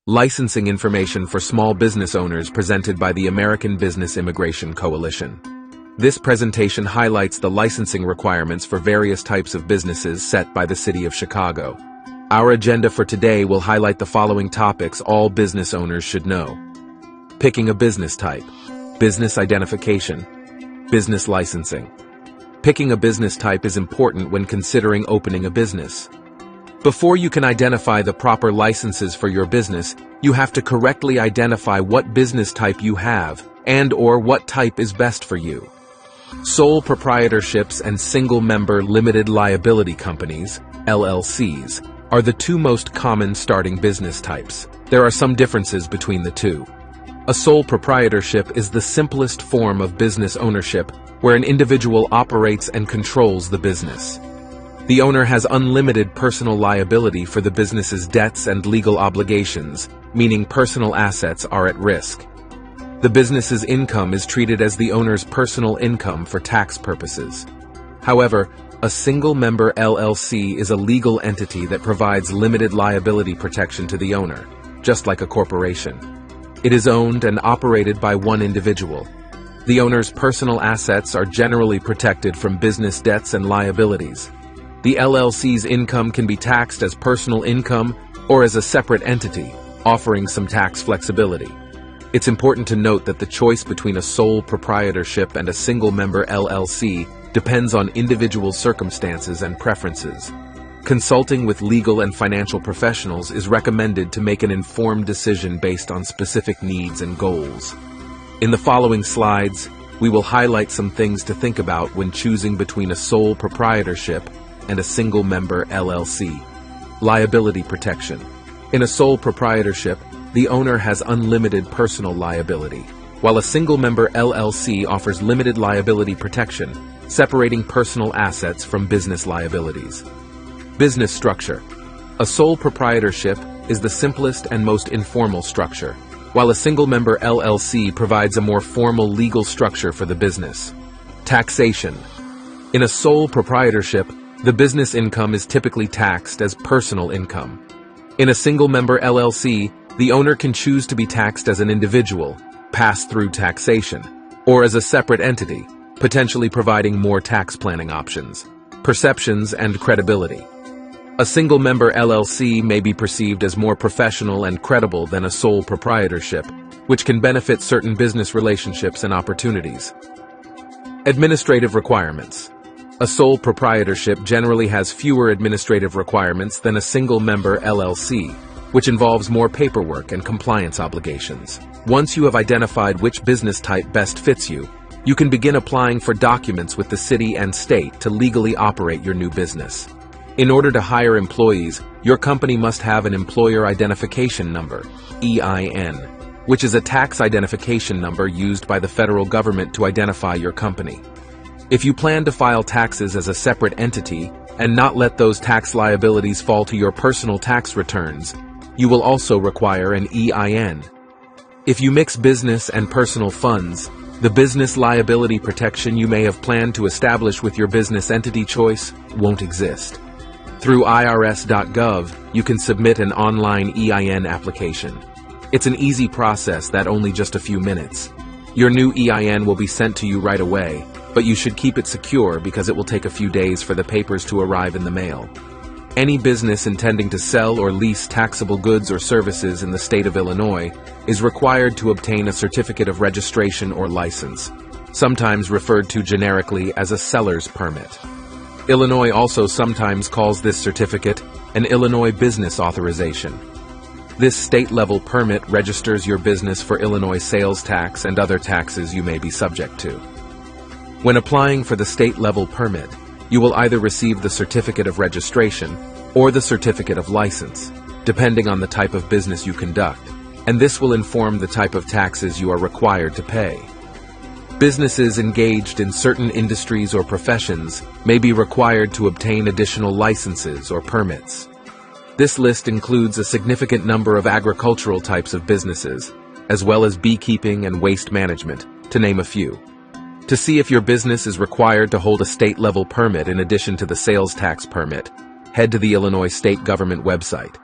Licensing information for small business owners presented by the American Business Immigration Coalition. This presentation highlights the licensing requirements for various types of businesses set by the City of Chicago. Our agenda for today will highlight the following topics all business owners should know. Picking a business type, business identification, business licensing. Picking a business type is important when considering opening a business. Before you can identify the proper licenses for your business, you have to correctly identify what business type you have and/or what type is best for you. Sole proprietorships and single-member limited liability companies, LLCs, are the two most common starting business types. There are some differences between the two. A sole proprietorship is the simplest form of business ownership where an individual operates and controls the business. The owner has unlimited personal liability for the business's debts and legal obligations, meaning personal assets are at risk. The business's income is treated as the owner's personal income for tax purposes. However, a single-member LLC is a legal entity that provides limited liability protection to the owner, just like a corporation. It is owned and operated by one individual. The owner's personal assets are generally protected from business debts and liabilities. The LLC's income can be taxed as personal income or as a separate entity, offering some tax flexibility. It's important to note that the choice between a sole proprietorship and a single-member LLC depends on individual circumstances and preferences. Consulting with legal and financial professionals is recommended to make an informed decision based on specific needs and goals. In the following slides, we will highlight some things to think about when choosing between a sole proprietorship and a single-member LLC. Liability protection. In a sole proprietorship, the owner has unlimited personal liability, while a single-member LLC offers limited liability protection, separating personal assets from business liabilities. Business structure. A sole proprietorship is the simplest and most informal structure, while a single-member LLC provides a more formal legal structure for the business. Taxation. In a sole proprietorship, the business income is typically taxed as personal income. In a single-member LLC, the owner can choose to be taxed as an individual, pass-through taxation, or as a separate entity, potentially providing more tax planning options. Perceptions and credibility. A single-member LLC may be perceived as more professional and credible than a sole proprietorship, which can benefit certain business relationships and opportunities. Administrative requirements. A sole proprietorship generally has fewer administrative requirements than a single-member LLC, which involves more paperwork and compliance obligations. Once you have identified which business type best fits you, you can begin applying for documents with the city and state to legally operate your new business. In order to hire employees, your company must have an Employer Identification Number, EIN, which is a tax identification number used by the federal government to identify your company. If you plan to file taxes as a separate entity and not let those tax liabilities fall to your personal tax returns, you will also require an EIN. If you mix business and personal funds, the business liability protection you may have planned to establish with your business entity choice won't exist. Through irs.gov, you can submit an online EIN application. It's an easy process that only just a few minutes. Your new EIN will be sent to you right away, but you should keep it secure because it will take a few days for the papers to arrive in the mail. Any business intending to sell or lease taxable goods or services in the state of Illinois is required to obtain a certificate of registration or license, sometimes referred to generically as a seller's permit. Illinois also sometimes calls this certificate an Illinois Business Authorization. This state-level permit registers your business for Illinois sales tax and other taxes you may be subject to. When applying for the state-level permit, you will either receive the certificate of registration or the certificate of license, depending on the type of business you conduct, and this will inform the type of taxes you are required to pay. Businesses engaged in certain industries or professions may be required to obtain additional licenses or permits. This list includes a significant number of agricultural types of businesses, as well as beekeeping and waste management, to name a few. To see if your business is required to hold a state-level permit in addition to the sales tax permit, head to the Illinois State Government website.